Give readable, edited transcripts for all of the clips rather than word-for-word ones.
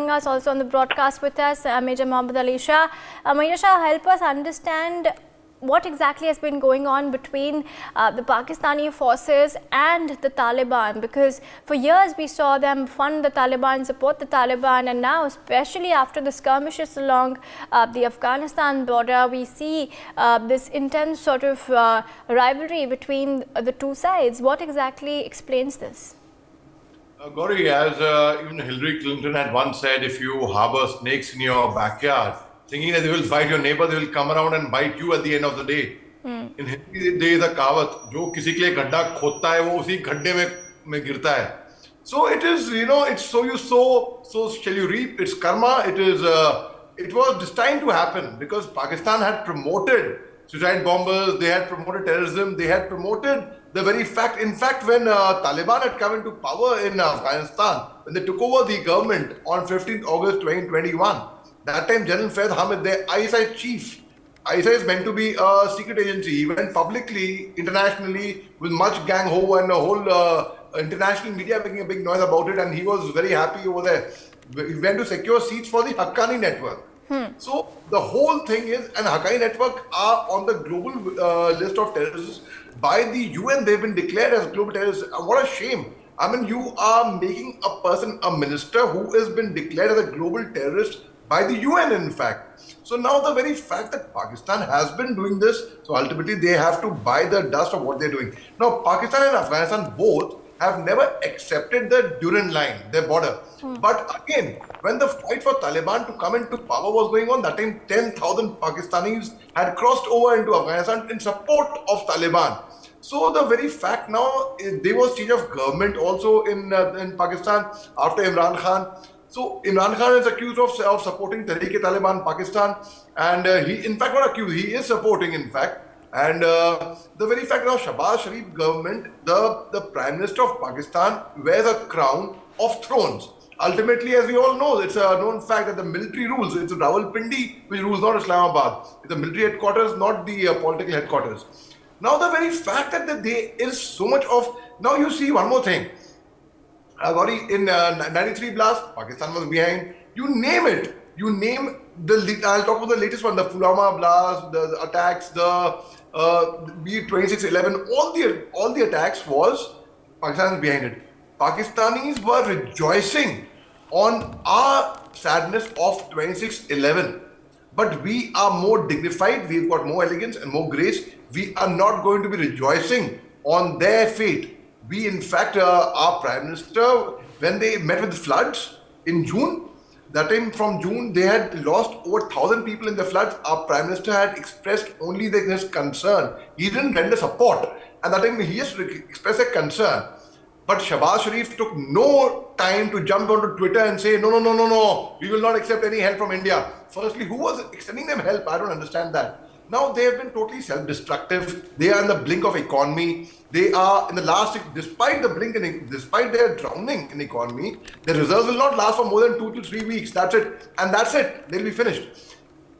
joining us also on the broadcast with us, Major Mohommed Ali Shah. Major Shah, help us understand what exactly has been going on between the Pakistani forces and the Taliban, because for years we saw them fund the Taliban, support the Taliban, and now, especially after the skirmishes along the Afghanistan border, we see this intense sort of rivalry between the two sides. What exactly explains this? Gauri, as even Hillary Clinton had once said, if you harbor snakes in your backyard, thinking that they will bite your neighbor, they will come around and bite you at the end of the day. In Hindi, there is a कहावत, जो किसी के लिए गड्ढा खोदता है, वो उसी गड्ढे में गिरता है. So it is, it's so you sow, so shall you reap. It's karma. It was destined to happen because Pakistan had promoted suicide bombers, they had promoted terrorism, they had promoted the very fact. In fact, when Taliban had come into power in Afghanistan, when they took over the government on 15th August 2021, that time General Faiz Hamid, their ISI chief, ISI is meant to be a secret agency. He went publicly, internationally, with much gang-ho and the whole international media making a big noise about it, and he was very happy over there. He went to secure seats for the Haqqani network. So the whole thing is, and Haqqani network are on the global list of terrorists by the UN. They've been declared as global terrorists. What a shame. I mean, you are making a person, a minister who has been declared as a global terrorist by the UN, in fact. So now the very fact that Pakistan has been doing this, so ultimately they have to buy the dust of what they're doing. Now, Pakistan and Afghanistan both have never accepted the Durand line, their border. But again, when the fight for Taliban to come into power was going on, that time 10,000 Pakistanis had crossed over into Afghanistan in support of Taliban. So the very fact now, there was change of government also in Pakistan after Imran Khan. So Imran Khan is accused of supporting Tehreek-e-Taliban Pakistan, and he, in fact, not accused, he is supporting, in fact. And the very fact now, Shahbaz Sharif government, the Prime Minister of Pakistan wears a crown of thrones. Ultimately, as we all know, it's a known fact that the military rules. It's Rawalpindi which rules, not Islamabad. It's the military headquarters, not the political headquarters. Now, the very fact that there is so much of... Now, you see one more thing. Gauri, in 93 blast, Pakistan was behind. You name it. You name the... I'll talk about the latest one, the Pulwama blast, the attacks, be it 26/11, all the attacks was Pakistan behind it. Pakistanis were rejoicing on our sadness of 26/11, but we are more dignified, we've got more elegance and more grace. We are not going to be rejoicing on their fate. We, in fact, our Prime Minister, when they met with the floods in June, that time from June, they had lost over 1,000 people in the floods. Our Prime Minister had expressed only his concern. He didn't render support. And that time he just expressed a concern. But Shahbaz Sharif took no time to jump onto Twitter and say, no, we will not accept any help from India. Firstly, who was extending them help? I don't understand that. Now they have been totally self-destructive. They are in the blink of economy. They are in the last, despite their drowning in economy, the reserves will not last for more than 2 to 3 weeks. That's it. And that's it. They'll be finished.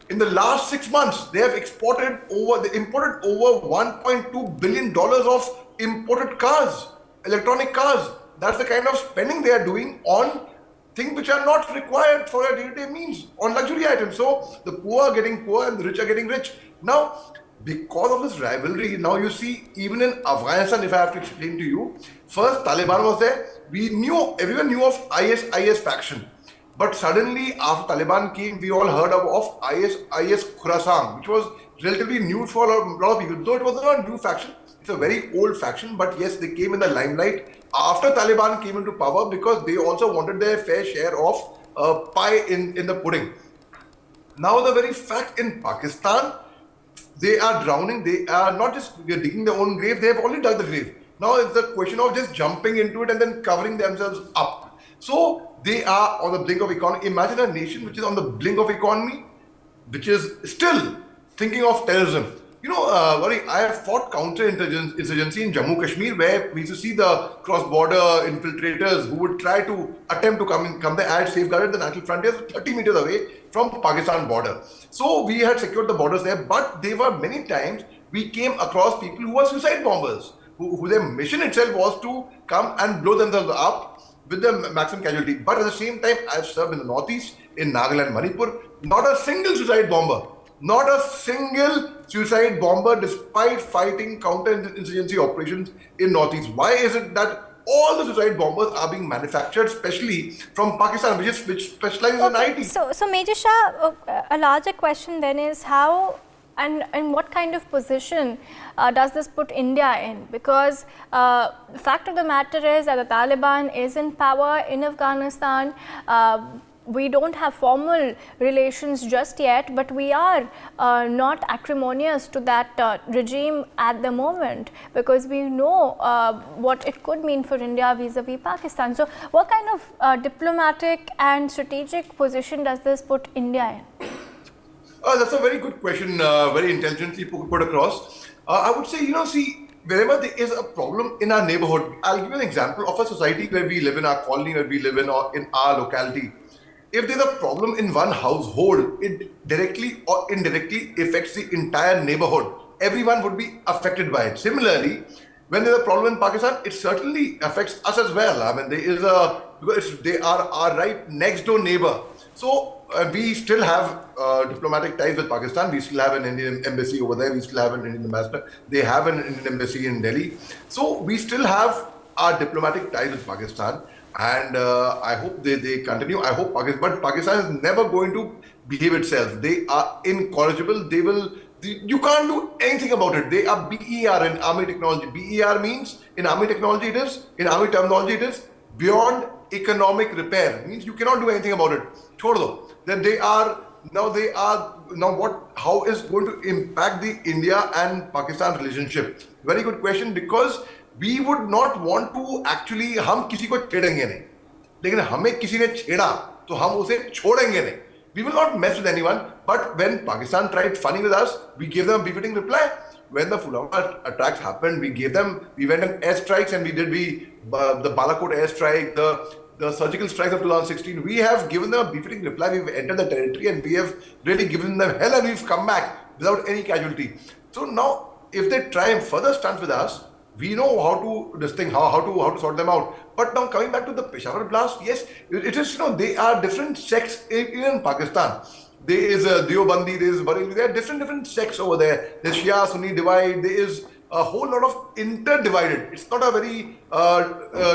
In the last 6 months, they imported over $1.2 billion of imported cars, electronic cars. That's the kind of spending they are doing on things which are not required for their day-to-day means, on luxury items. So the poor are getting poor and the rich are getting rich. Now, because of this rivalry, now you see, even in Afghanistan, if I have to explain to you, first Taliban was there. Everyone knew of IS faction. But suddenly, after Taliban came, we all heard of IS Khorasan, which was relatively new for a lot of people. Though it was not a new faction, it's a very old faction, but yes, they came in the limelight after Taliban came into power because they also wanted their fair share of pie in the pudding. Now, the very fact in Pakistan, they are drowning. They are not just digging their own grave. They have already dug the grave. Now it's the question of just jumping into it and then covering themselves up. So they are on the blink of economy. Imagine a nation which is on the blink of economy, which is still thinking of terrorism. I have fought counter-insurgency in Jammu Kashmir, where we used to see the cross-border infiltrators who would try to attempt to come there and safeguarded the national frontiers 30 meters away from Pakistan border. So we had secured the borders there, but there were many times we came across people who were suicide bombers, who their mission itself was to come and blow themselves up with the maximum casualty. But at the same time, I've served in the Northeast, in Nagaland, Manipur, not a single suicide bomber. Not a single suicide bomber despite fighting counter-insurgency operations in Northeast. Why is it that all the suicide bombers are being manufactured, especially from Pakistan, which specializes in IT? So Major Shah, a larger question then is how and what kind of position does this put India in? Because the fact of the matter is that the Taliban is in power in Afghanistan. We don't have formal relations just yet, but we are not acrimonious to that regime at the moment, because we know what it could mean for India vis-a-vis Pakistan. So what kind of diplomatic and strategic position does this put India in? That's a very good question, very intelligently put across. I would say, wherever there is a problem in our neighborhood, I'll give you an example of a society where we live in, our colony where we live in, or in our locality. If there's a problem in one household, it directly or indirectly affects the entire neighborhood. Everyone would be affected by it. Similarly, when there's a problem in Pakistan, it certainly affects us as well. I mean, because they are our right next door neighbor. So we still have diplomatic ties with Pakistan. We still have an Indian embassy over there. We still have an Indian ambassador. They have an Indian embassy in Delhi. So we still have our diplomatic ties with Pakistan. And I hope they continue. I hope Pakistan is never going to behave itself. They are incorrigible. You can't do anything about it. They are BER in army technology. BER means in army technology in army terminology it is beyond economic repair. It means you cannot do anything about it. Chhod do. That how is going to impact the India and Pakistan relationship? Very good question, because we would not want to actually, हम किसी को छेड़ेंगे नहीं, लेकिन हमें किसी ने छेड़ा तो हम उसे छोड़ेंगे नहीं. We will not mess with anyone. But when Pakistan tried funning with us, we gave them a befitting reply. When the Pulwama attacks happened, we went on airstrikes, and the Balakot airstrike, the surgical strikes of 2016. We have given them a befitting reply. We've entered the territory and we have really given them hell, and we've come back without any casualty. So now, if they try and further stunt with us, we know how to sort them out. But now coming back to the Peshawar blast, yes, it is, they are different sects in Pakistan. There is Deobandi, there is Bareilly, there are different sects over there. There's Shia, Sunni divide, there is a whole lot of inter-divided. It's not a very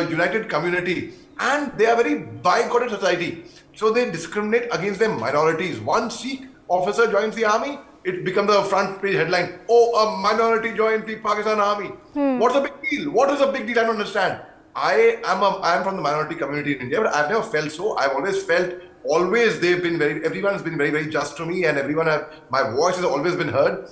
united community. And they are very bigoted society. So they discriminate against their minorities. One Sikh officer joins the army, it becomes a front page headline. Oh, a minority joined the Pakistan army. What's the big deal? What is a big deal? I don't understand. I am from the minority community in India, but I've never felt so. I've always felt, everyone has been very, very just to me, and my voice has always been heard.